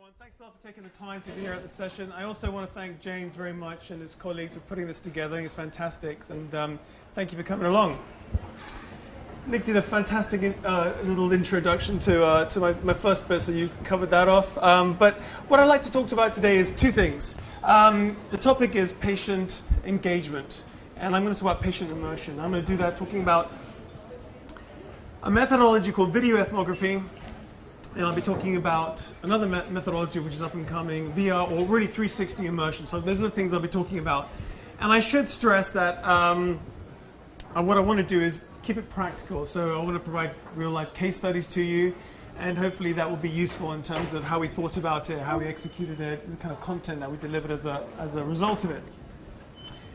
everyone. Thanks a lot for taking the time to be here at the session. I also want to thank James very much and his colleagues for putting this together. It's fantastic, and thank you for coming along. Nick did a fantastic little introduction to my first bit, so you covered that off. But what I'd like to talk about today is two things. The topic is patient engagement, and I'm going to talk about patient immersion. I'm going to do that talking about a methodology called video ethnography, and I'll be talking about another methodology which is up and coming, VR, or really 360 immersion. So those are the things I'll be talking about. And I should stress that what I want to do is keep it practical. So I want to provide real-life case studies to you, and hopefully that will be useful in terms of how we thought about it, how we executed it, the kind of content that we delivered as a result of it.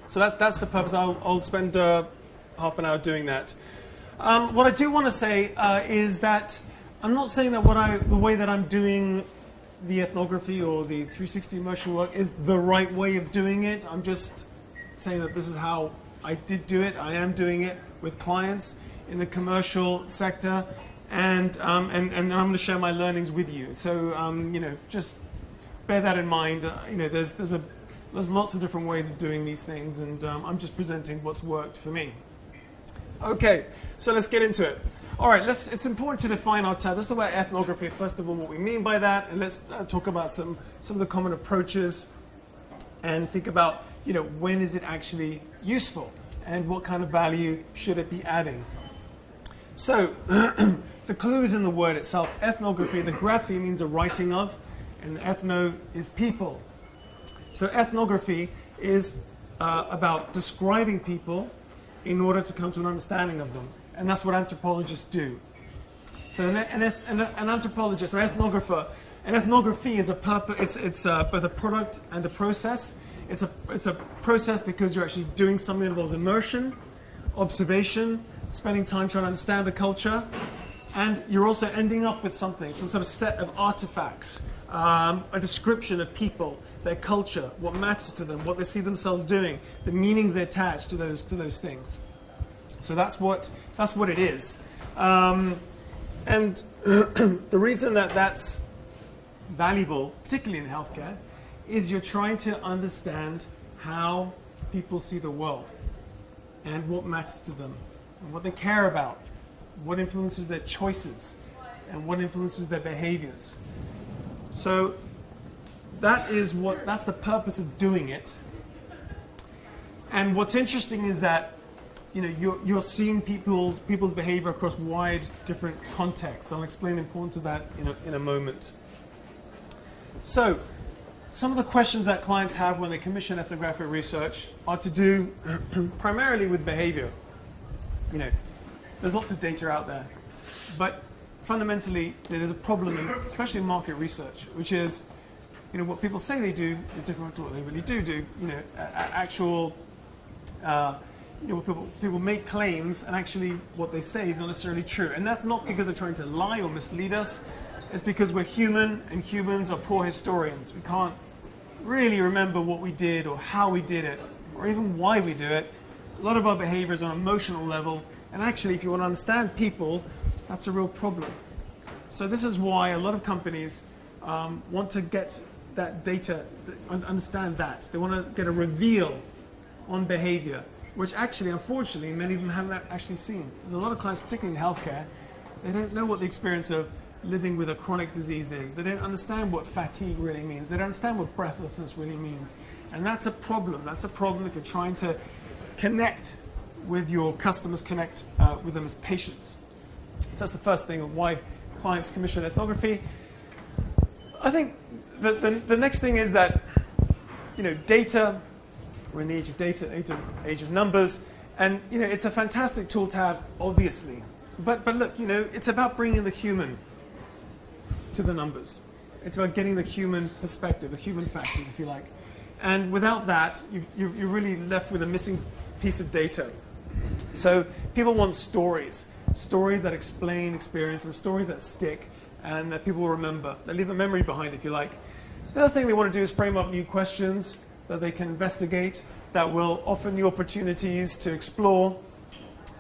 So that's the purpose. I'll spend half an hour doing that. What I do want to say is that I'm not saying that the way that I'm doing the ethnography or the 360 immersion work is the right way of doing it. I'm just saying that this is how I did do it. I am doing it with clients in the commercial sector, and I'm going to share my learnings with you. So just bear that in mind. There's lots of different ways of doing these things, and I'm just presenting what's worked for me. Okay, so let's get into it. All right, it's important to define our term. Let's talk about ethnography, first of all, what we mean by that, and let's talk about some of the common approaches and think about, when is it actually useful and what kind of value should it be adding. So the clue is in the word itself. Ethnography, the graphy means a writing of, and ethno is people. So ethnography is about describing people in order to come to an understanding of them. And that's what anthropologists do. So an anthropologist, an ethnographer, an ethnography is it's both a product and a process. It's a process because you're actually doing something that involves immersion, observation, spending time trying to understand the culture, and you're also ending up with something, some sort of set of artifacts, a description of people, their culture, what matters to them, what they see themselves doing, the meanings they attach to those things. So that's what it is. And the reason that that's valuable, particularly in healthcare, is you're trying to understand how people see the world and what matters to them and what they care about, what influences their choices and what influences their behaviors. So that's the purpose of doing it. And what's interesting is that you're seeing people's behavior across wide different contexts. I'll explain the importance of that in a moment. So some of the questions that clients have when they commission ethnographic research are to do primarily with behavior. There's lots of data out there, but fundamentally there's a problem, especially in market research, which is what people say they do is different to what they really do. Actual people make claims, and actually what they say is not necessarily true. And that's not because they're trying to lie or mislead us. It's because we're human, and humans are poor historians. We can't really remember what we did or how we did it, or even why we do it. A lot of our behavior is on an emotional level, and actually if you want to understand people, that's a real problem. So this is why a lot of companies want to get that data, understand that. They want to get a reveal on behavior, which actually, unfortunately, many of them haven't actually seen. There's a lot of clients, particularly in healthcare, they don't know what the experience of living with a chronic disease is. They don't understand what fatigue really means. They don't understand what breathlessness really means. And that's a problem. That's a problem if you're trying to connect with your customers, connect with them as patients. So that's the first thing of why clients commission ethnography. I think the next thing is that, data, we're in the age of data, age of numbers, and it's a fantastic tool to have, obviously. But look, it's about bringing the human to the numbers. It's about getting the human perspective, the human factors, if you like. And without that, you're really left with a missing piece of data. So people want stories that explain experience, and stories that stick and that people will remember, that leave a memory behind, if you like. The other thing they want to do is frame up new questions that they can investigate, that will offer new opportunities to explore.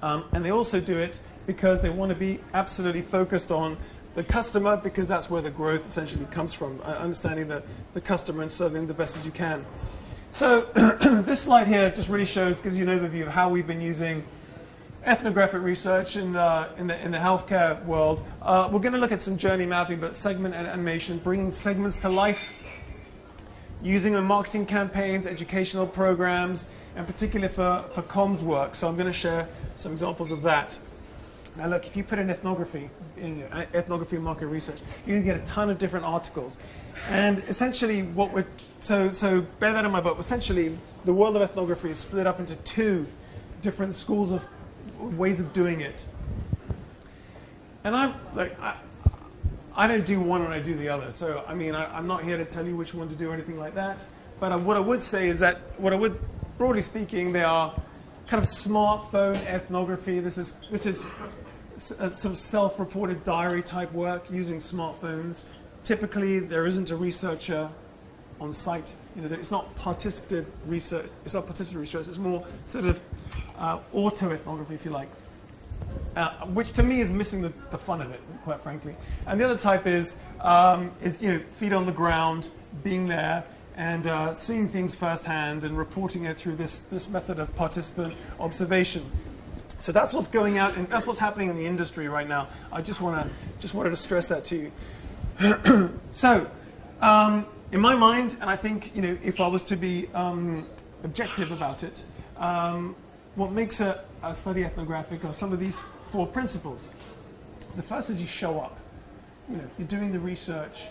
And they also do it because they want to be absolutely focused on the customer, because that's where the growth essentially comes from, understanding the customer and serving the best as you can. So this slide here just really gives you an overview of how we've been using ethnographic research in the healthcare world. We're going to look at some journey mapping, but segment and animation, bringing segments to life, using in marketing campaigns, educational programs, and particularly for comms work. So I'm going to share some examples of that. Now look, if you put in ethnography market research, you're going to get a ton of different articles. And essentially so bear that in mind, but essentially the world of ethnography is split up into two different schools of ways of doing it. And I don't do one and I do the other. So I mean, I'm not here to tell you which one to do or anything like that. But what I would say is that broadly speaking, they are kind of smartphone ethnography. This is a sort of self-reported diary type work using smartphones. Typically, there isn't a researcher on site. It's not participative research. It's not participative research. It's more sort of auto-ethnography, if you like, which to me is missing the fun of it, quite frankly. And the other type is feet on the ground, being there, and seeing things firsthand and reporting it through this method of participant observation. So that's what's going out, and that's what's happening in the industry right now. I just wanted to stress that to you. So, in my mind, and I think if I was to be objective about it, what makes a study ethnographic are some of these 4 principles. The first is you show up. You're doing the research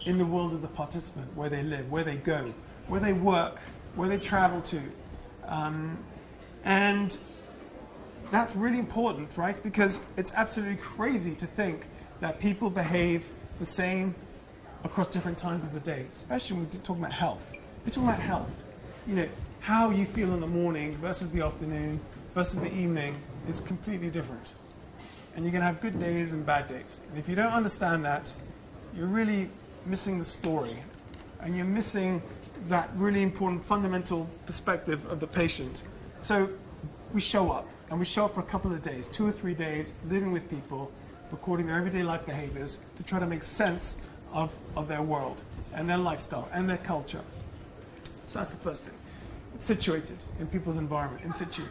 in the world of the participant, where they live, where they go, where they work, where they travel to, and that's really important, right? Because it's absolutely crazy to think that people behave the same across different times of the day, especially when we're talking about health. We're talking about health. How you feel in the morning versus the afternoon versus the evening is completely different. And you're going to have good days and bad days. And if you don't understand that, you're really missing the story. And you're missing that really important fundamental perspective of the patient. So we show up. And we show up for a couple of days, 2 or 3 days, living with people, recording their everyday life behaviors to try to make sense of their world and their lifestyle and their culture. So that's the first thing. It's situated in people's environment, in situ.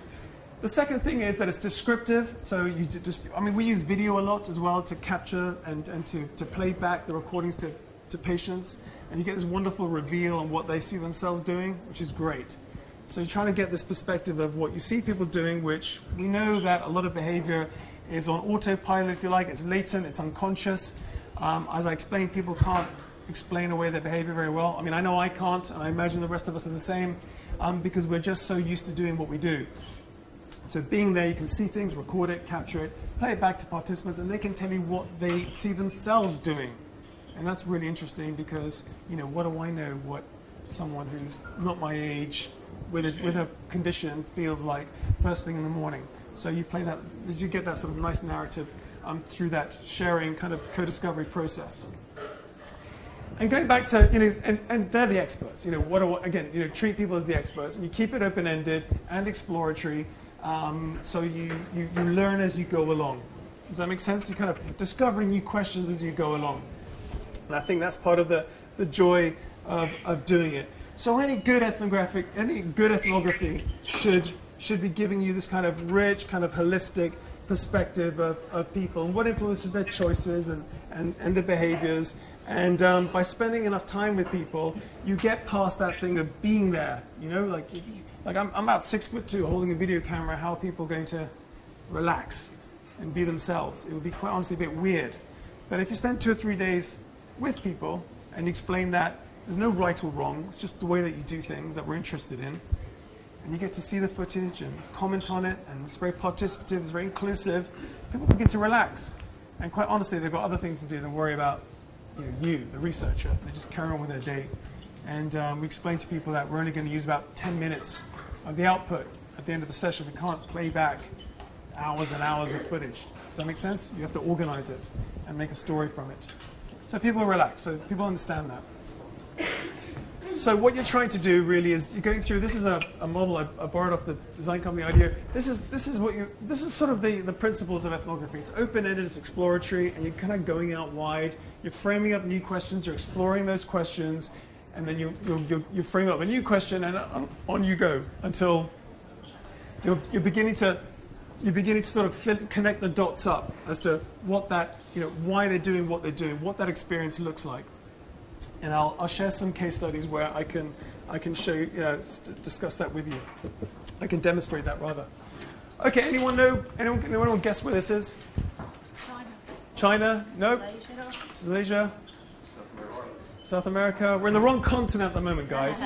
The second thing is that it's descriptive. So we use video a lot as well to capture and to play back the recordings to patients. And you get this wonderful reveal on what they see themselves doing, which is great. So you're trying to get this perspective of what you see people doing, which we know that a lot of behavior is on autopilot, if you like. It's latent, it's unconscious. As I explained, people can't explain away their behavior very well. I mean, I know I can't, and I imagine the rest of us are the same, because we're just so used to doing what we do. So being there, you can see things, record it, capture it, play it back to participants, and they can tell you what they see themselves doing. And that's really interesting because, what do I know what someone who's not my age with a condition feels like first thing in the morning. So you play that, you get that sort of nice narrative through that sharing kind of co-discovery process. And going back to, and they're the experts. Treat people as the experts, and you keep it open-ended and exploratory, so you learn as you go along. Does that make sense? You're kind of discovering new questions as you go along. And I think that's part of the joy of doing it. So any good ethnography should be giving you this kind of rich, kind of holistic perspective of people and what influences their choices and their behaviors. And by spending enough time with people, you get past that thing of being there. I'm about 6'2", holding a video camera. How are people going to relax and be themselves? It would be quite honestly a bit weird. But if you spend 2 or 3 days with people and you explain that there's no right or wrong, it's just the way that you do things that we're interested in, and you get to see the footage and comment on it, and it's very participative, it's very inclusive, people begin to relax. And quite honestly, they've got other things to do than worry about you, the researcher. They just carry on with their day. And we explain to people that we're only going to use about 10 minutes of the output at the end of the session. We can't play back hours and hours of footage. Does that make sense? You have to organize it and make a story from it. So people relax, so people understand that. So what you're trying to do really is you're going through. This is a model I borrowed off the design company idea. This is sort of the principles of ethnography. It's open-ended, it's exploratory, and you're kind of going out wide. You're framing up new questions. You're exploring those questions, and then you frame up a new question, and on you go until you're beginning to sort of connect the dots up as to what that why they're doing what they're doing, what that experience looks like. And I'll share some case studies where I can show you, discuss that with you. I can demonstrate that rather. Okay, anyone know? Anyone guess where this is? China? No? Malaysia? South America? We're in the wrong continent at the moment, guys.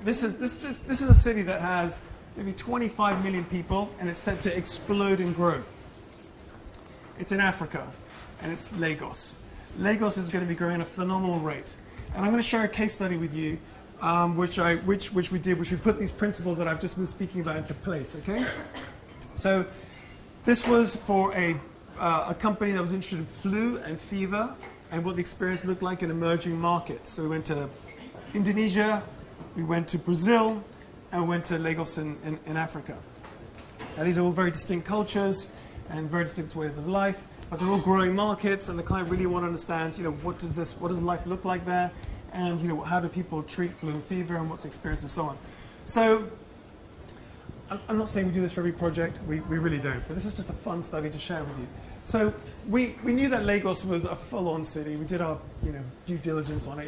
This is a city that has maybe 25 million people, and it's set to explode in growth. It's in Africa, and it's Lagos. Lagos is going to be growing at a phenomenal rate. And I'm going to share a case study with you, which we put these principles that I've just been speaking about into place, okay? So this was for a company that was interested in flu and fever and what the experience looked like in emerging markets. So we went to Indonesia, we went to Brazil, and we went to Lagos in Africa. Now these are all very distinct cultures and very distinct ways of life. But they're all growing markets, and the client really want to understand, what does life look like there, and how do people treat flu and fever, and what's the experience, and so on. So, I'm not saying we do this for every project. We really don't. But this is just a fun study to share with you. So we knew that Lagos was a full-on city. We did our due diligence on it.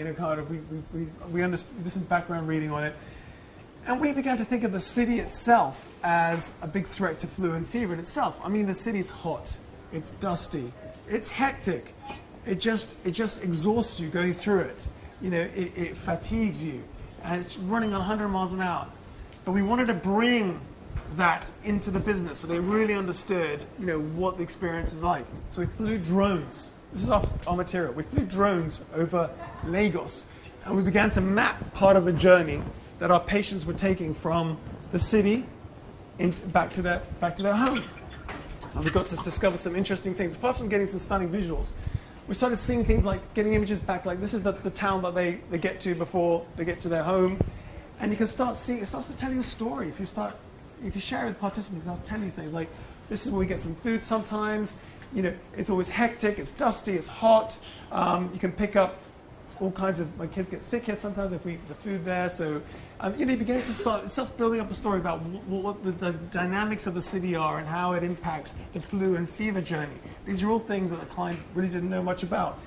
We understood, did some background reading on it, and we began to think of the city itself as a big threat to flu and fever in itself. I mean, the city's hot. It's dusty. It's hectic. It just exhausts you going through it. It fatigues you, and it's running on 100 miles an hour. But we wanted to bring that into the business, so they really understood, what the experience is like. So we flew drones. This is our material. We flew drones over Lagos, and we began to map part of a journey that our patients were taking from the city back to their home. And we got to discover some interesting things. Apart from getting some stunning visuals, we started seeing things like getting images back, like this is the town that they get to before they get to their home. And you can start seeing, it starts to tell you a story. If you share it with participants, they'll tell you things like, this is where we get some food sometimes. It's always hectic, it's dusty, it's hot. You can pick up all kinds of, my kids get sick here sometimes if we eat the food there. So, you begin to it starts building up a story about what the dynamics of the city are and how it impacts the flu and fever journey. These are all things that the client really didn't know much about.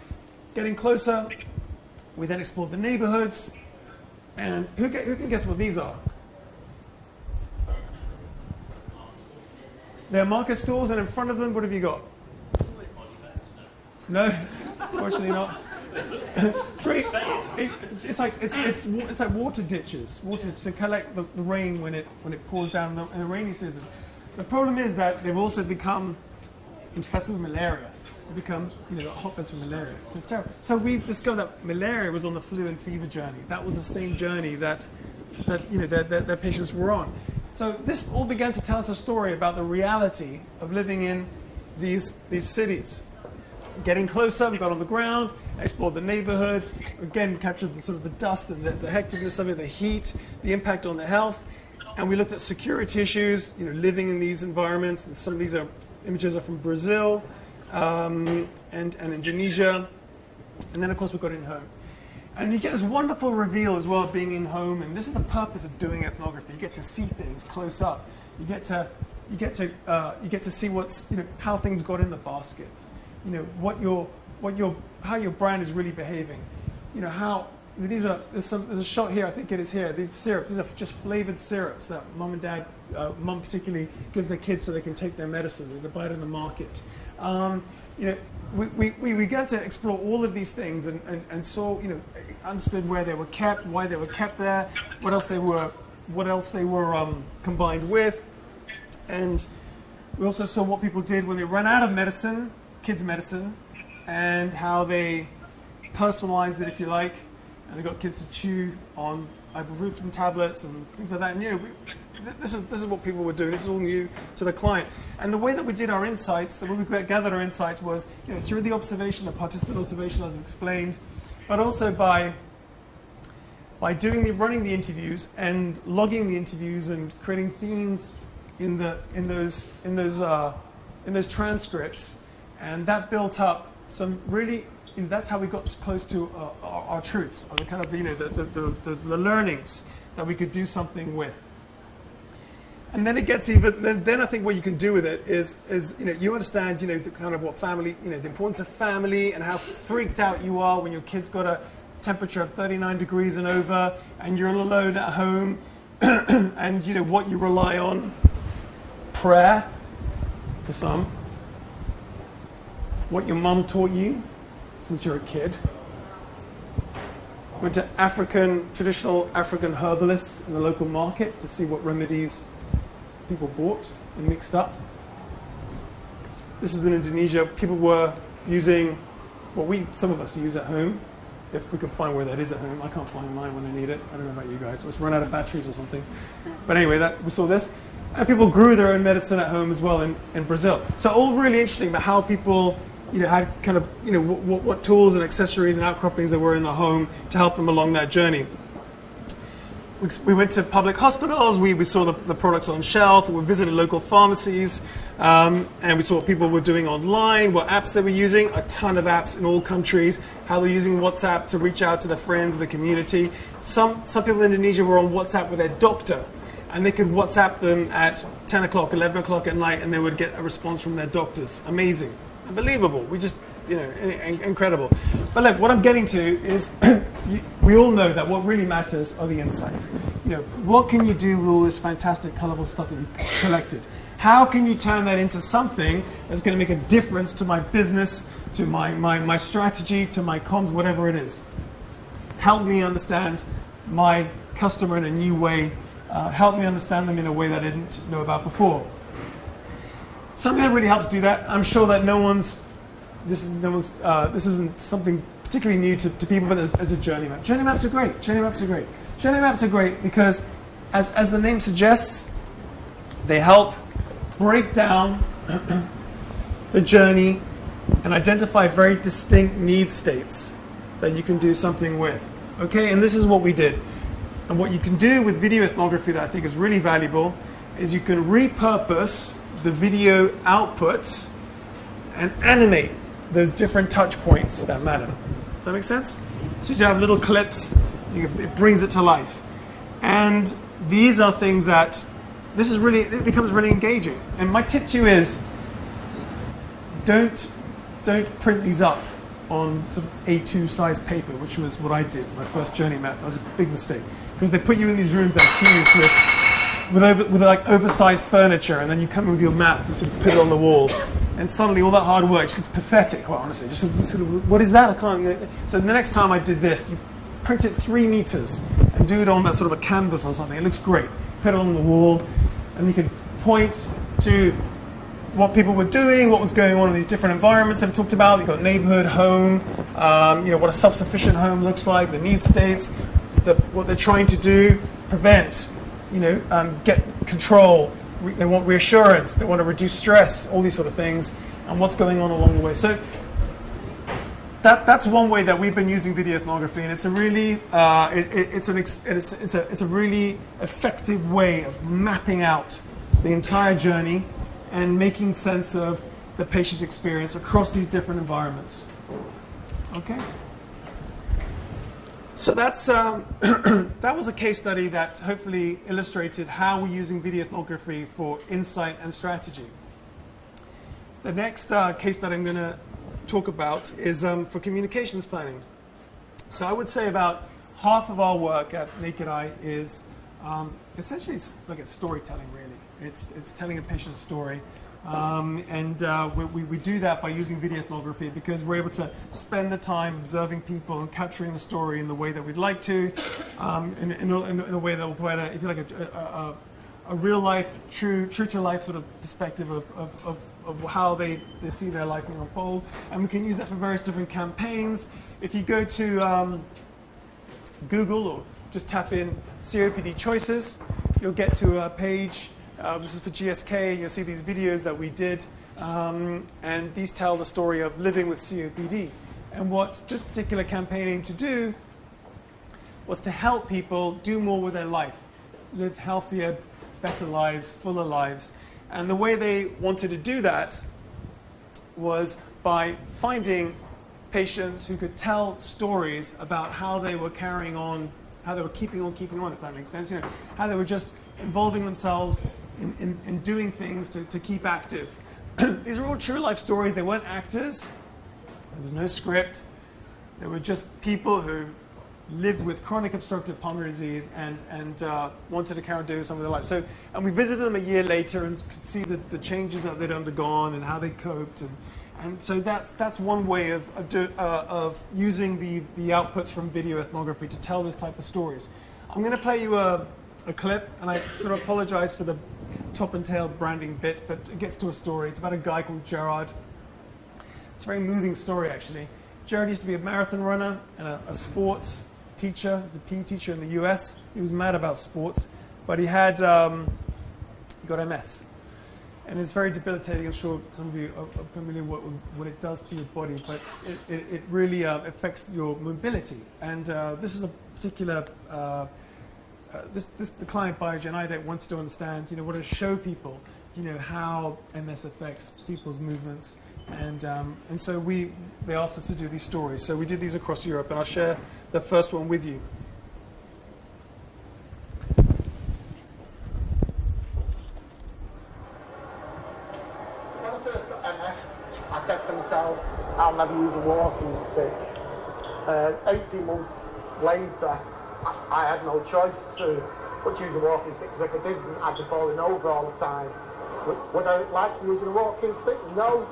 Getting closer, we then explored the neighborhoods. And who can guess what these are? They're market stalls, and in front of them, what have you got? No, fortunately not. It's like water ditches, water to collect the rain when it pours down in the rainy season. The problem is that they've also become infested with malaria. They become hotbeds for malaria. So it's terrible. So we discovered that malaria was on the flu and fever journey. That was the same journey that their patients were on. So this all began to tell us a story about the reality of living in these cities. Getting closer, we got on the ground, explored the neighborhood, again captured the dust and the hecticness of it, the heat, the impact on the health, and we looked at security issues, living in these environments. And some of these images are from Brazil and Indonesia, and then of course we got in home. And you get this wonderful reveal as well of being in home, and this is the purpose of doing ethnography. You get to see things close up. You get to see how things got in the basket. How your brand is really behaving. There's a shot here, I think it is here. These syrups, these are just flavored syrups that mom and dad, mom particularly, gives their kids so they can take their medicine. They buy it in the market. We got to explore all of these things and saw, understood where they were kept, why they were kept there, what else they were combined with, and we also saw what people did when they ran out of medicine, kids' medicine, and how they personalized it, if you like, and they got kids to chew on ibuprofen tablets and things like that. And this is what people were doing. This is all new to the client. And the way that we did our insights, the way we gathered our insights was, through the observation, the participant observation, as I've explained, but also by running the interviews and logging the interviews and creating themes in those transcripts, and that built up some really. That's how we got close to our truths, or the kind of the learnings that we could do something with. And then it gets even. Then I think what you can do with it is you understand the kind of what family, the importance of family, and how freaked out you are when your kid's got a temperature of 39 degrees and over, and you're alone at home, and what you rely on: prayer, for some, what your mum taught you since you're a kid. Went to traditional African herbalists in the local market to see what remedies people bought and mixed up. This is in Indonesia. People were using what some of us use at home, if we can find where that is at home. I can't find mine when I need it. I don't know about you guys. It's run out of batteries or something. But anyway, we saw this. And people grew their own medicine at home as well in Brazil. So all really interesting about how people had kind of, what tools and accessories and outcroppings there were in the home to help them along that journey. We went to public hospitals, we saw the products on shelf, we visited local pharmacies, and we saw what people were doing online, what apps they were using, a ton of apps in all countries, how they're using WhatsApp to reach out to their friends and the community. Some people in Indonesia were on WhatsApp with their doctor, and they could WhatsApp them at 10 o'clock, 11 o'clock at night, and they would get a response from their doctors. Amazing. Unbelievable. We just, incredible. But look, what I'm getting to is we all know that what really matters are the insights. What can you do with all this fantastic, colorful stuff that you've collected? How can you turn that into something that's going to make a difference to my business, to my strategy, to my comms, whatever it is? Help me understand my customer in a new way. Help me understand them in a way that I didn't know about before. Something that really helps do that. I'm sure that this isn't something particularly new to people, but as a journey map. Journey maps are great. Journey maps are great. Journey maps are great because, as the name suggests, they help break down the journey and identify very distinct need states that you can do something with. Okay, and this is what we did. And what you can do with video ethnography that I think is really valuable is you can repurpose the video outputs and animate those different touch points that matter. Does that make sense? So you have little clips, it brings it to life. And these are things that, it becomes really engaging. And my tip to you is, don't print these up on sort of A2 size paper, which was what I did, my first journey map. That was a big mistake. Because they put you in these rooms that are huge with like oversized furniture, and then you come in with your map and sort of put it on the wall. And suddenly all that hard work just looks pathetic, quite honestly. Just sort of, what is that? I can't. So the next time I did this, you print it 3 meters and do it on that sort of a canvas or something. It looks great. Put it on the wall, and you can point to what people were doing, what was going on in these different environments that we talked about. You've got neighborhood, home, what a self-sufficient home looks like, the need states, what they're trying to do, prevent, get control. They want reassurance, they want to reduce stress, all these sort of things, and what's going on along the way. So that's one way that we've been using video ethnography, and it's a really it's a really effective way of mapping out the entire journey and making sense of the patient experience across these different environments. Okay. So that's that was a case study that hopefully illustrated how we're using video ethnography for insight and strategy. The next case that I'm going to talk about is for communications planning. So I would say about half of our work at Naked Eye is essentially like it's storytelling, really. It's telling a patient's story. We do that by using video ethnography because we're able to spend the time observing people and capturing the story in the way that we'd like to, in a way that will provide, if you like, a real life, true to life sort of perspective of how they see their life unfold. And we can use that for various different campaigns. If you go to Google or just tap in COPD choices, you'll get to a page. This is for GSK. You'll see these videos that we did, and these tell the story of living with COPD. And what this particular campaign aimed to do was to help people do more with their life, live healthier, better lives, fuller lives. And the way they wanted to do that was by finding patients who could tell stories about how they were carrying on, how they were keeping on, if that makes sense. You know, how they were just involving themselves in doing things to keep active. These are all true life stories. They weren't actors. There was no script. They were just people who lived with chronic obstructive pulmonary disease and wanted to carry on doing some of their life. So, and we visited them a year later and could see the changes that they'd undergone and how they coped. And so that's one way of using the outputs from video ethnography to tell this type of stories. I'm going to play you a clip, and I sort of apologize for the top and tail branding bit, but it gets to a story. It's about a guy called Gerard. It's a very moving story, actually. Gerard used to be a marathon runner and a sports teacher. He was a PE teacher in the US. He was mad about sports, but he had he got MS. And it's very debilitating. I'm sure some of you are familiar with what it does to your body, but it really affects your mobility. And this is a particular, the client Biogen IDEC wants to understand, you know, what to show people, you know, how MS affects people's movements. And so they asked us to do these stories. So we did these across Europe, and I'll share the first one with you. When I first got MS, I said to myself, I'll never use a walking stick. 18 months later, I had no choice but use a walking stick, because if I didn't, I'd be falling over all the time. Would I like to be using a walking stick? No.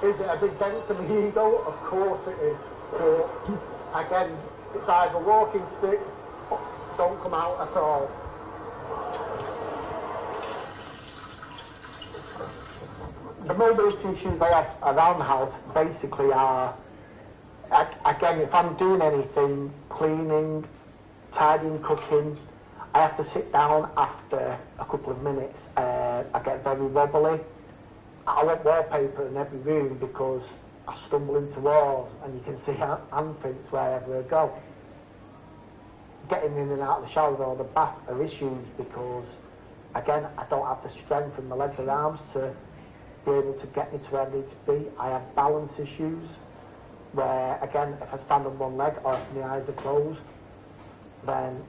Is it a big dent to my ego? Of course it is. But again, it's either walking stick, don't come out at all. The mobility issues I have around the house basically are, again, if I'm doing anything, cleaning, tidying, cooking, I have to sit down after a couple of minutes. I get very wobbly. I want wallpaper in every room because I stumble into walls and you can see handprints wherever I go. Getting in and out of the shower or the bath are issues because, again, I don't have the strength in my legs or arms to be able to get me to where I need to be. I have balance issues where, again, if I stand on one leg or if my eyes are closed, then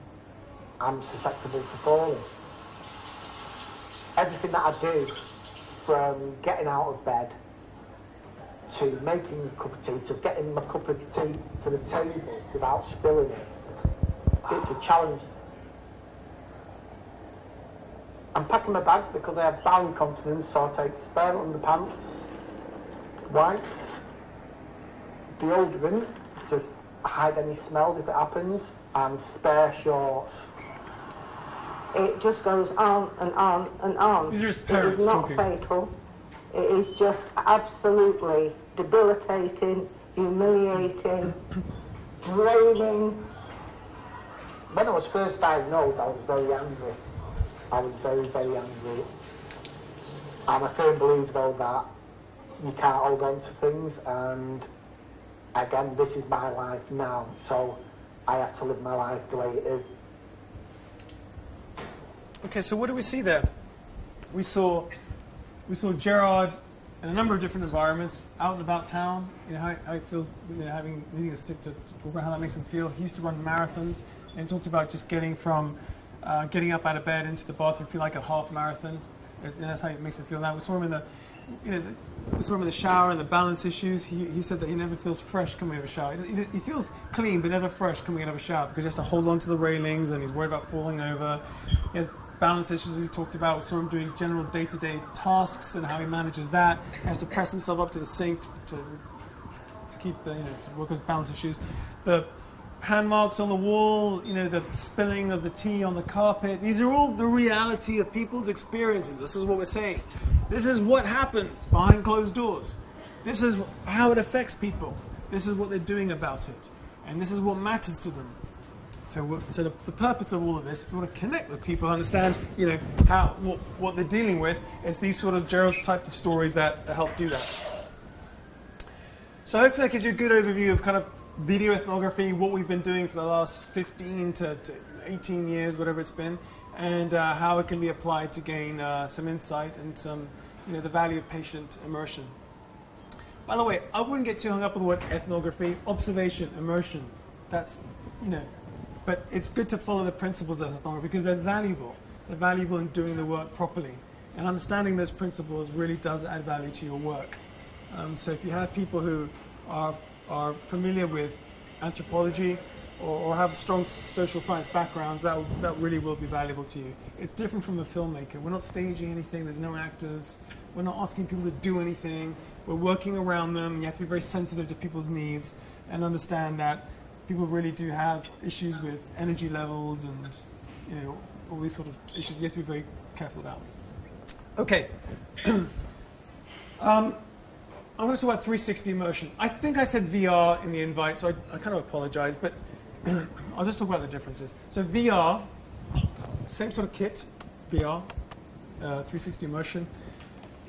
I'm susceptible to falling. Everything that I do, from getting out of bed to making a cup of tea, to getting my cup of tea to the table without spilling it, it's a challenge. I'm packing my bag because I have bowel incontinence, so I take spare underpants, wipes, deodorant to hide any smells if it happens, and spare shorts. It just goes on and on and on. These are his it parents is not talking. fatal. It is just absolutely debilitating, humiliating, draining. When I was first diagnosed, I was very angry. I was very, very angry. I'm a firm believer, though, that you can't hold on to things, and again, this is my life now, so I have to live my life the way it is. Okay, so what do we see there? We saw Gerard in a number of different environments, out and about town. You know how he feels, you know, needing a stick to talk about how that makes him feel. He used to run marathons and talked about just getting up out of bed into the bathroom, feel like a half marathon. And that's how it makes him feel now. We saw him in the shower and the balance issues. He said that he never feels fresh coming out of a shower. He feels clean but never fresh coming out of a shower because he has to hold on to the railings and he's worried about falling over. He has balance issues he's talked about. We saw him doing general day-to-day tasks and how he manages that. He has to press himself up to the sink to keep to work his balance issues. The hand marks on the wall, the spilling of the tea on the carpet. These are all the reality of people's experiences. This is what we're saying. This is what happens behind closed doors. This is how it affects people. This is what they're doing about it. And this is what matters to them. So the purpose of all of this, if you want to connect with people, understand, what they're dealing with, is these sort of Gerald's type of stories that help do that. So hopefully that gives you a good overview of kind of video ethnography, what we've been doing for the last 15 to 18 years, whatever it's been, and how it can be applied to gain some insight and some, the value of patient immersion. By the way, I wouldn't get too hung up on the word ethnography, observation, immersion. That's, but it's good to follow the principles of ethnography because they're valuable. They're valuable in doing the work properly. And understanding those principles really does add value to your work. So if you have people who are familiar with anthropology or have strong social science backgrounds, that really will be valuable to you. It's different from a filmmaker. We're not staging anything. There's no actors. We're not asking people to do anything. We're working around them. You have to be very sensitive to people's needs and understand that people really do have issues with energy levels and all these sort of issues you have to be very careful about. Okay. I'm going to talk about 360 immersion. I think I said VR in the invite, so I kind of apologize, but I'll just talk about the differences. So VR, same sort of kit, VR, 360 immersion.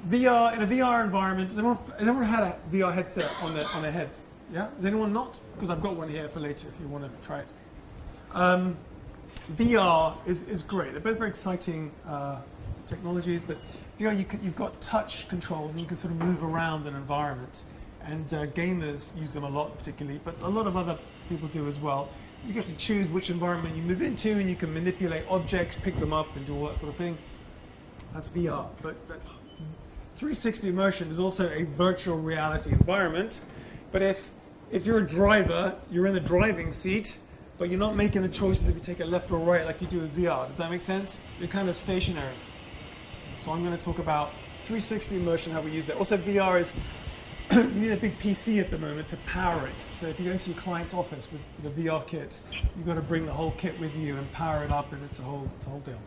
VR, in a VR environment, has everyone had a VR headset on their heads? Yeah? Has anyone not? Because I've got one here for later if you want to try it. VR is great. They're both very exciting technologies, but VR, you've got touch controls and you can sort of move around an environment. And gamers use them a lot particularly, but a lot of other people do as well. You get to choose which environment you move into and you can manipulate objects, pick them up and do all that sort of thing. That's VR. But 360 immersion is also a virtual reality environment. But if you're a driver, you're in the driving seat, but you're not making the choices if you take it left or right like you do with VR. Does that make sense? You're kind of stationary. So I'm going to talk about 360 immersion, how we use that. Also, VR is, you need a big PC at the moment to power it. So if you go into your client's office with a VR kit, you've got to bring the whole kit with you and power it up, and it's a whole deal.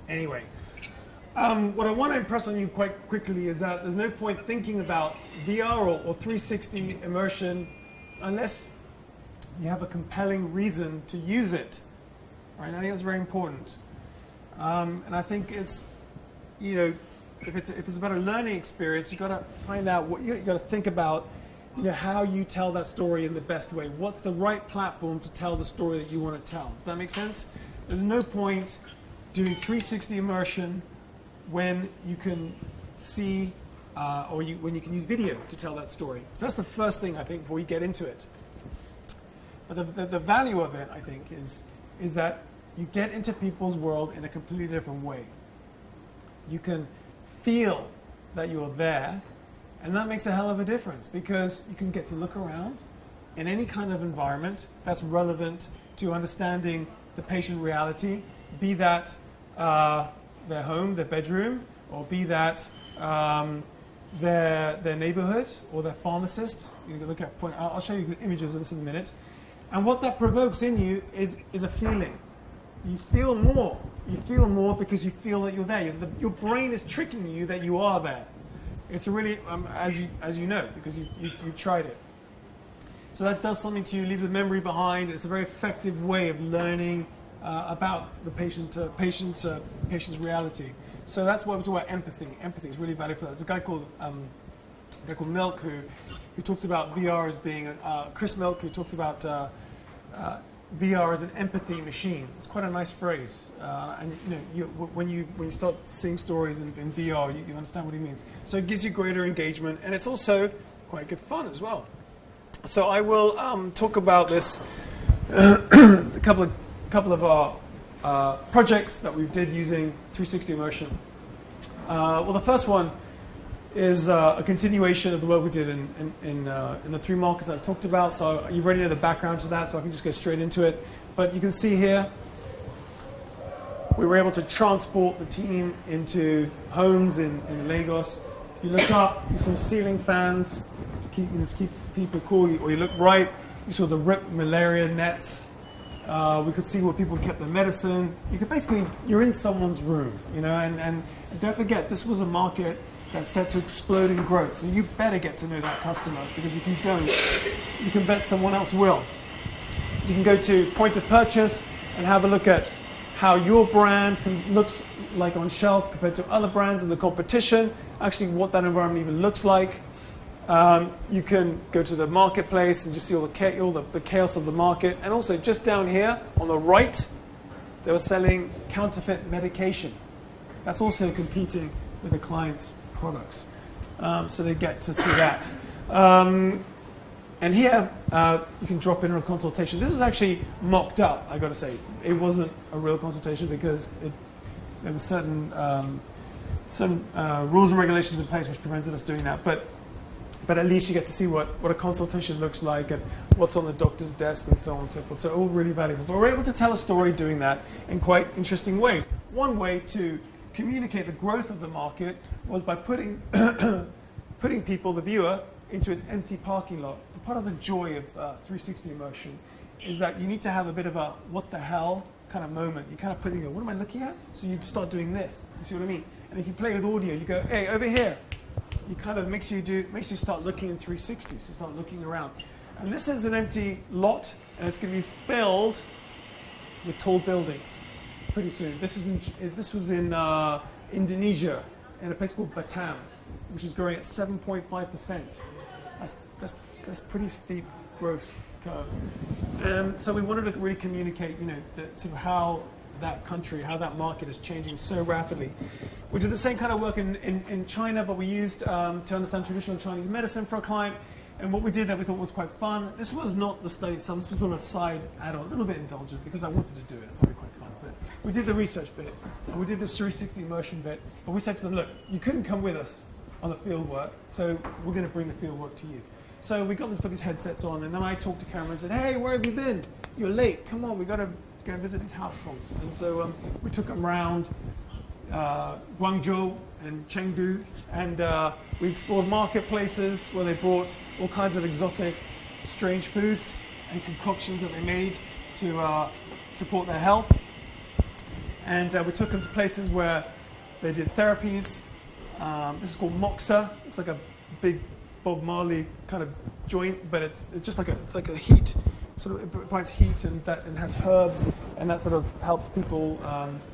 Anyway, what I want to impress on you quite quickly is that there's no point thinking about VR or 360 immersion unless you have a compelling reason to use it. Right? I think that's very important. And I think it's, if it's about a learning experience, you've got to find out what you've got to think about, how you tell that story in the best way. What's the right platform to tell the story that you want to tell? Does that make sense? There's no point doing 360 immersion when you can see when you can use video to tell that story. So that's the first thing I think before we get into it. But the value of it, I think, is that you get into people's world in a completely different way. You can feel that you're there, and that makes a hell of a difference because you can get to look around in any kind of environment that's relevant to understanding the patient reality, be that their home, their bedroom, or be that their neighborhood or their pharmacist. You can look at I'll show you the images of this in a minute. And what that provokes in you is a feeling. You feel more. You feel more because you feel that you're there. Your brain is tricking you that you are there. It's a really, as you know, because you've tried it. So that does something to you, leaves a memory behind. It's a very effective way of learning about the patient's reality. So that's why we talk about empathy. Empathy is really valuable for that. There's a guy called Milk who talks about VR as being Chris Milk, who talks about VR as an empathy machine. It's quite a nice phrase, and when you start seeing stories in VR, you understand what he means. So it gives you greater engagement, and it's also quite good fun as well. So I will talk about this a couple of our projects that we did using 360 immersion. Well, the first one is a continuation of the work we did in the 3 markets that I talked about. So you already know the background to that, so I can just go straight into it. But you can see here, we were able to transport the team into homes in Lagos. You look up, you saw ceiling fans to keep people cool, or you look right, you saw the ripped malaria nets. We could see where people kept their medicine. You could basically, you're in someone's room, and don't forget, this was a market that's set to explode in growth. So you better get to know that customer, because if you don't, you can bet someone else will. You can go to point of purchase and have a look at how your brand looks like on shelf compared to other brands in the competition, actually what that environment even looks like. You can go to the marketplace and just see all the chaos of the market. And also, just down here on the right, they were selling counterfeit medication. That's also competing with the client's products. So they get to see that. And here, you can drop in on a consultation. This was actually mocked up, I got to say. It wasn't a real consultation because there were certain rules and regulations in place which prevented us doing that. But at least you get to see what a consultation looks like and what's on the doctor's desk and so on and so forth. So all really valuable. But we're able to tell a story doing that in quite interesting ways. One way to communicate the growth of the market was by putting people, the viewer, into an empty parking lot. And part of the joy of 360 immersion is that you need to have a bit of a what the hell kind of moment. You kind of put in, what am I looking at? So you start doing this. You see what I mean? And if you play with audio, you go, hey, over here. You kind of makes you start looking in 360. So you start looking around. And this is an empty lot, and it's going to be filled with tall buildings pretty soon. This was in Indonesia, in a place called Batam, which is growing at 7.5%. That's pretty steep growth curve. So we wanted to really communicate, sort of how that country, how that market is changing so rapidly. We did the same kind of work in China, but we used to understand traditional Chinese medicine for a client. And what we did that we thought was quite fun. This was not the study itself. This was on a side add-on, a little bit indulgent because I wanted to do it. I thought it was quite fun. But we did the research bit, and we did this 360 immersion bit. But we said to them, look, you couldn't come with us on the field work, so we're going to bring the field work to you. So we got them to put these headsets on, and then I talked to Cameron and said, hey, where have you been? You're late. Come on, we got to go and visit these households. And so we took them around Guangzhou and Chengdu, and we explored marketplaces where they brought all kinds of exotic, strange foods and concoctions that they made to support their health. And we took them to places where they did therapies. This is called moxa. It's like a big Bob Marley kind of joint, but it's just like a heat, sort of it provides heat and it has herbs, and that sort of helps people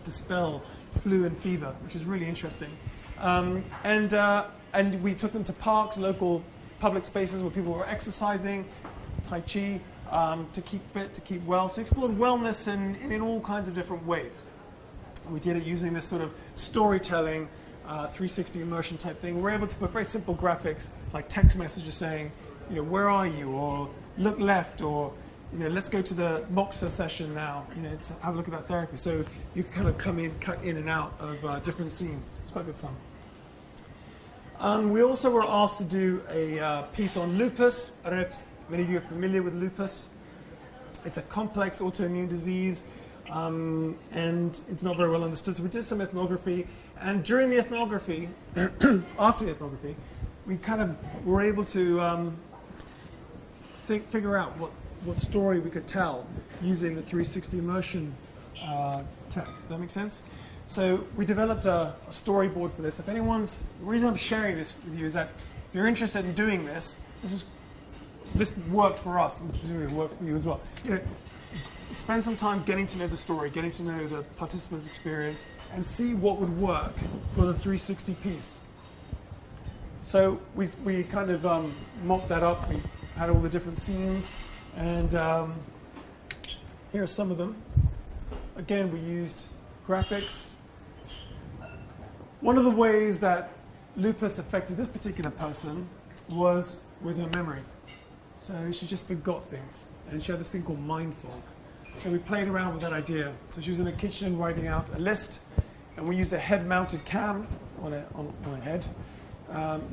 dispel flu and fever, which is really interesting. And we took them to parks, local public spaces where people were exercising, Tai Chi, to keep fit, to keep well. So explored wellness in all kinds of different ways. We did it using this sort of storytelling, 360 immersion type thing. We're able to put very simple graphics like text messages saying, where are you? Or look left, or let's go to the moxa session now. To have a look at that therapy. So you can kind of cut in and out of different scenes. It's quite good fun. We also were asked to do a piece on lupus. I don't know if many of you are familiar with lupus. It's a complex autoimmune disease, and it's not very well understood. So we did some ethnography, and during the ethnography, after the ethnography, we kind of were able to figure out what story we could tell using the 360 immersion tech. Does that make sense? So we developed a storyboard for this. The reason I'm sharing this with you is that if you're interested in doing this, this worked for us, and presumably it worked for you as well. Spend some time getting to know the story, getting to know the participant's experience, and see what would work for the 360 piece. So we kind of mocked that up. We had all the different scenes, and here are some of them. Again, we used graphics. One of the ways that lupus affected this particular person was with her memory. So she just forgot things, and she had this thing called mind fog. So we played around with that idea. So she was in the kitchen writing out a list, and we used a head-mounted cam on a head.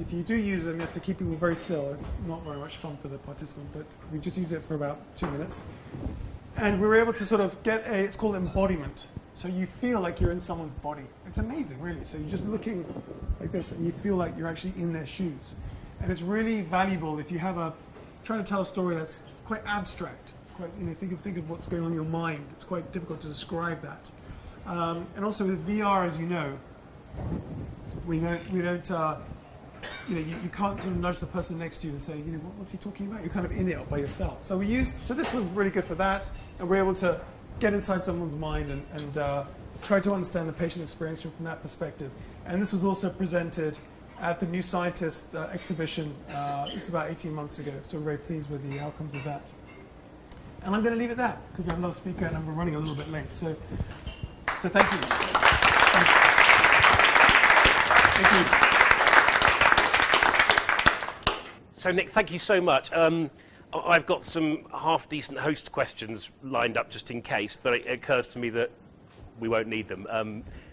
If you do use them, you have to keep people very still. It's not very much fun for the participant, but we just used it for about 2 minutes. And we were able to sort of get it's called embodiment. So you feel like you're in someone's body. It's amazing, really. So you're just looking like this, and you feel like you're actually in their shoes. And it's really valuable if you have trying to tell a story that's quite abstract. It's quite, think of what's going on in your mind. It's quite difficult to describe that. And also with VR, as you know, we don't. You can't sort of nudge the person next to you and say, what's he talking about? You're kind of in it by yourself. So this was really good for that, and we're able to get inside someone's mind and try to understand the patient experience from that perspective. And this was also presented at the New Scientist exhibition. This is about 18 months ago, so we're very pleased with the outcomes of that. And I'm going to leave it there, because we have another speaker and we're running a little bit late. So thank you. Thanks. Thank you. So Nick, thank you so much. I've got some half-decent host questions lined up just in case, but it occurs to me that we won't need them.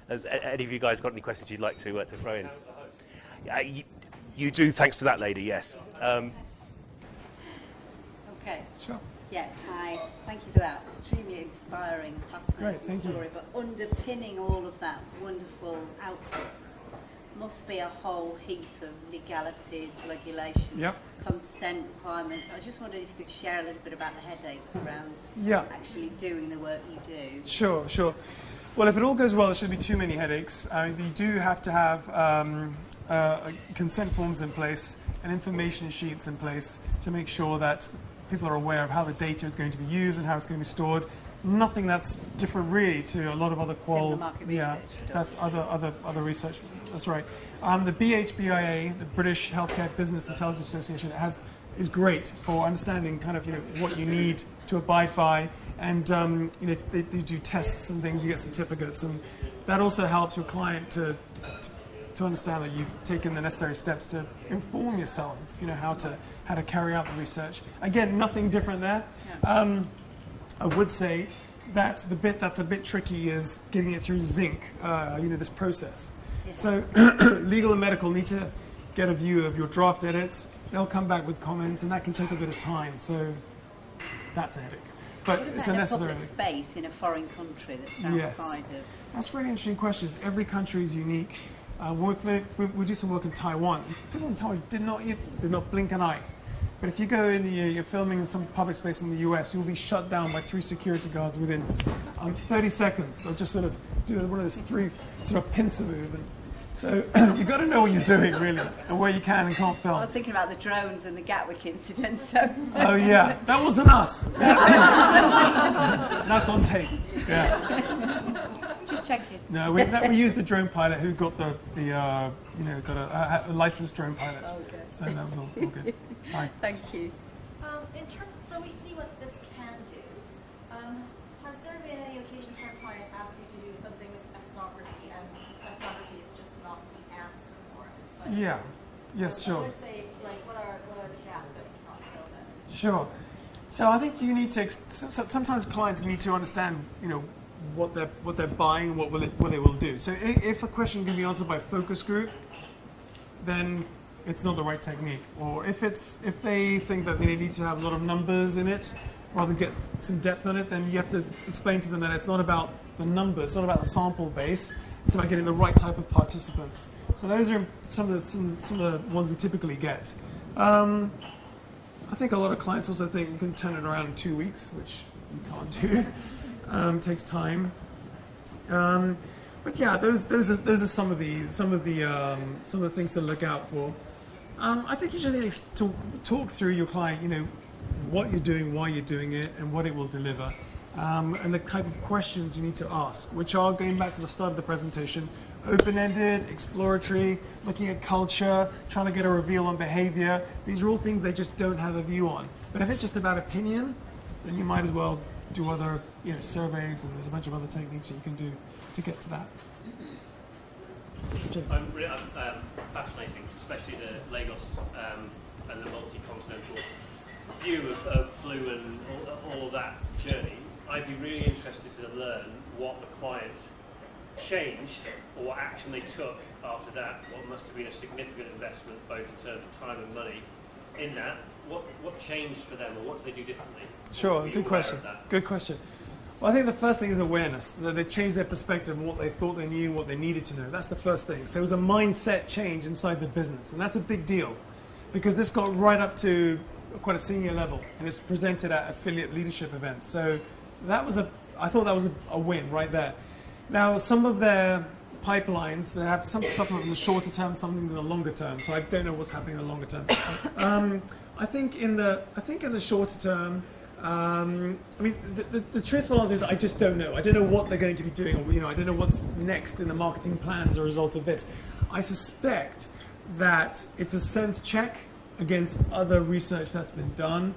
Has any of you guys got any questions you'd like to throw in? You do, thanks to that lady, yes. Okay. Sure. Yeah, hi. Thank you for that. Extremely inspiring, fascinating Great, story. But underpinning all of that wonderful outputs must be a whole heap of legalities, regulation, Yep. consent requirements. I just wondered if you could share a little bit about the headaches around actually doing the work you do. Sure. Well, if it all goes well, there shouldn't be too many headaches. You do have to have consent forms in place and information sheets in place to make sure that people are aware of how the data is going to be used and how it's going to be stored. Nothing that's different really to a lot of other Similar market research stuff. That's other research. That's right. The BHBIA, the British Healthcare Business Intelligence Association, is great for understanding kind of what you need to abide by, and they do tests and things. You get certificates, and that also helps your client to understand that you've taken the necessary steps to inform yourself. How to carry out the research. Again, nothing different there. Yeah. I would say that the bit that's a bit tricky is getting it through Zinc, this process. Yeah. So legal and medical need to get a view of your draft edits. They'll come back with comments, and that can take a bit of time. So that's a headache. But it's a necessary. Public space in a foreign country that's outside of. That's really interesting questions. Every country is unique. We do some work in Taiwan. People in Taiwan did not blink an eye. But if you go in, you're filming in some public space in the US, you'll be shut down by 3 security guards within 30 seconds. They'll just sort of do one of those 3 sort of pincer move. And so you've got to know what you're doing, really, and where you can and can't film. I was thinking about the drones and the Gatwick incident. So. Oh yeah, that wasn't us. That's on tape. Yeah. Just checking. No, we used the drone pilot who got got a licensed drone pilot. Okay. So that was all good. Hi. Thank you. So we see what this can do. Has there been any occasions where a client asks you to do something with ethnography, and ethnography is just not the answer for it? Like, Yeah. Yes, sure. Others say, what are the gaps that we cannot fill then? Sure. So I think you need to. Sometimes clients need to understand, what they're buying, what they will do. So if a question can be answered by focus group, then it's not the right technique. Or if they think that they need to have a lot of numbers in it rather than get some depth on it, then you have to explain to them that it's not about the numbers, it's not about the sample base, it's about getting the right type of participants. So those are some of the ones we typically get. I think a lot of clients also think you can turn it around in 2 weeks, which you can't do. It takes time. But yeah, those are some of the things to look out for. I think you just need to talk through your client, what you're doing, why you're doing it, and what it will deliver, and the type of questions you need to ask, which are, going back to the start of the presentation, open-ended, exploratory, looking at culture, trying to get a reveal on behavior. These are all things they just don't have a view on. But if it's just about opinion, then you might as well do other surveys, and there's a bunch of other techniques that you can do to get to that. I'm fascinating, especially the Lagos and the multi-continental view of flu and all of that journey. I'd be really interested to learn what the client changed or what action they took after that. What must have been a significant investment, both in terms of time and money, in that. What changed for them, or what did they do differently? Sure, good question. Good question. Well, I think the first thing is awareness. That they changed their perspective on what they thought they knew, what they needed to know. That's the first thing. So it was a mindset change inside the business, and that's a big deal, because this got right up to quite a senior level, and it's presented at affiliate leadership events. So I thought that was a win right there. Now, some of their pipelines, they have some stuff in the shorter term, some things in the longer term. So I don't know what's happening in the longer term. I think in the shorter term, the truthful answer is that I just don't know. I don't know what they're going to be doing, or I don't know what's next in the marketing plans as a result of this. I suspect that it's a sense check against other research that's been done.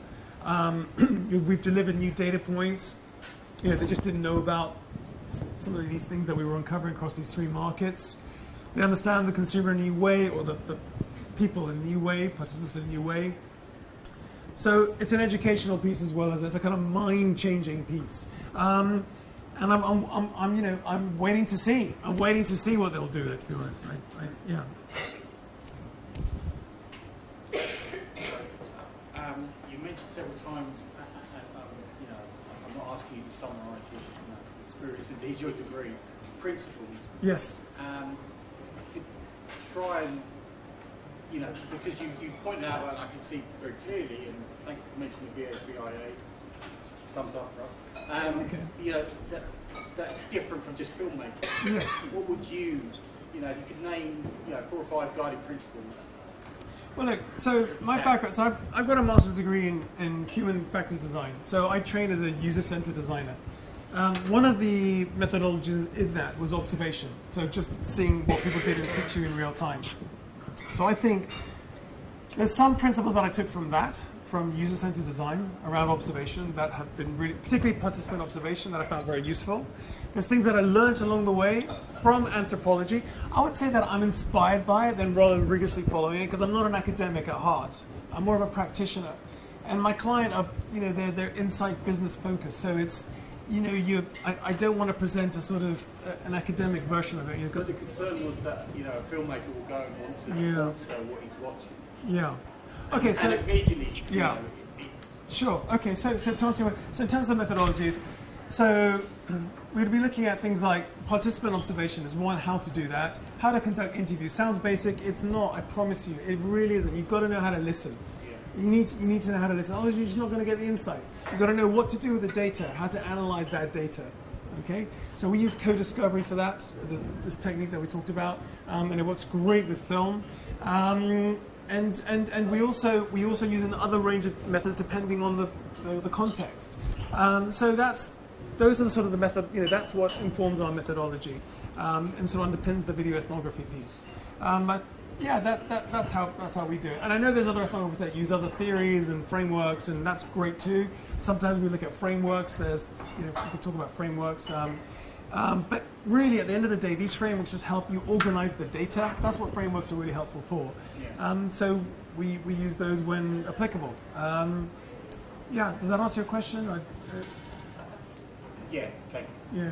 We've delivered new data points. They just didn't know about some of these things that we were uncovering across these 3 markets. They understand the consumer in a new way, or the people in a new way, participants in a new way. So it's an educational piece as well as it's a kind of mind-changing piece. And I'm waiting to see. I'm waiting to see what they'll do. To be honest, yeah. You mentioned several times, I'm not asking you to summarise your experience, indeed your degree, principles. Yes. Try and, because you pointed out, and I can see very clearly, and thank you for mentioning BHBIA, thumbs up for us, that's different from just filmmaking. Yes. What would you, if you could name, 4 or 5 guiding principles? Well, look, so my background, so I've got a master's degree in human factors design. So I trained as a user-centered designer. One of the methodologies in that was observation. So just seeing what people did in situ in real time. So I think there's some principles that I took from that, from user-centered design around observation that have been really, particularly participant observation, that I found very useful. There's things that I learned along the way from anthropology. I would say that I'm inspired by it than rather rigorously following it, because I'm not an academic at heart. I'm more of a practitioner. And my client are, they're insight business focused. So it's, I don't want to present a sort of an academic version of it. But the concern was that, a filmmaker will go and want to alter what he's watching. Yeah. Okay, so... And immediately, it's... Sure. Okay, so to answer your, so in terms of methodologies, so we'd be looking at things like participant observation is one, how to do that, how to conduct interviews. Sounds basic, it's not, I promise you, it really isn't. You've got to know how to listen. You need to know how to listen, otherwise you're just not going to get the insights. You've got to know what to do with the data, how to analyze that data. Okay, so we use co-discovery for that, this technique that we talked about, and it works great with film. And we also use another range of methods depending on the context. So those are the sort of the method. That's what informs our methodology, and sort of underpins the video ethnography piece. But yeah, that's how we do it. And I know there's other ethnographers that use other theories and frameworks, and that's great too. Sometimes we look at frameworks. There's we can talk about frameworks. But really, at the end of the day, these frameworks just help you organize the data. That's what frameworks are really helpful for. So we use those when applicable. Yeah, does that answer your question? Yeah, thank you. Yeah.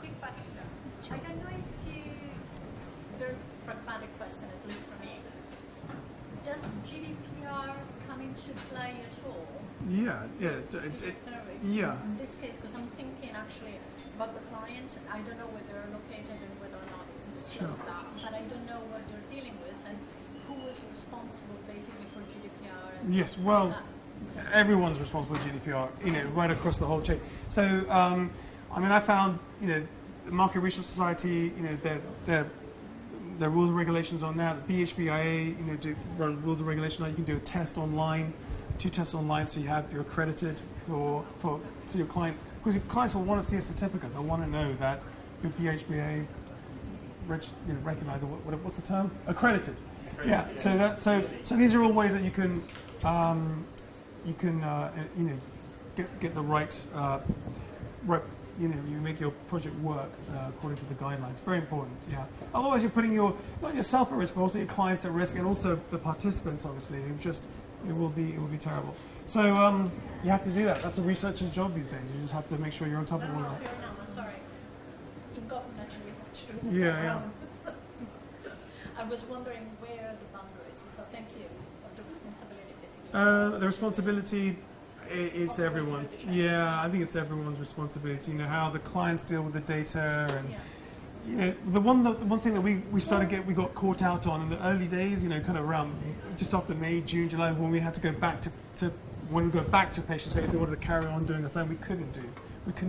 Quick question. I don't know if you, very pragmatic question, at least for me. Does GDPR come into play at all? Yeah. In this case, because I'm thinking actually about the client, I don't know where they're located and whether or not it's disclosed that, but I don't know what they're dealing with and who is responsible basically for GDPR. And Yes, well, everyone's responsible for GDPR, right across the whole chain. So, I found, the Market Research Society, their rules and regulations on that. The BHBIA, do run rules and regulations on. You can do a test online, 2 tests online, so you're accredited to your client. Because your clients will want to see a certificate. They'll want to know that your BHBA recognized, or what's the term? Accredited. Yeah. So these are all ways that you can get the right you make your project work according to the guidelines. Very important. Yeah. Otherwise, you're putting not yourself at risk, but also your clients at risk, and also the participants. Obviously, it will be terrible. So you have to do that. That's a researcher's job these days. You just have to make sure you're on top of all that. Fair enough, sorry. In government, we have to do Yeah. So, I was wondering where the boundaries. So thank you. Of the responsibility, basically. The responsibility, it's everyone's. Yeah, I think it's everyone's responsibility. How the clients deal with the data, and the one thing that we got caught out on in the early days. Kind of around just after May, June, July, when we had to go back to patients, say if they wanted to carry on doing the same, we couldn't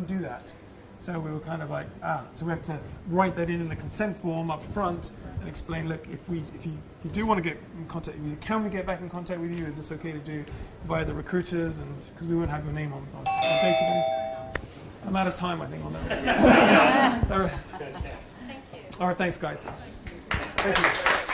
do that. So we were kind of like, so we have to write that in the consent form up front and explain, look, if you do want to get in contact with you, can we get back in contact with you? Is this okay to do via the recruiters? And because we won't have your name on the database. I'm out of time, I think, on that. Thank you. All right, thanks, guys. Thanks. Thank you.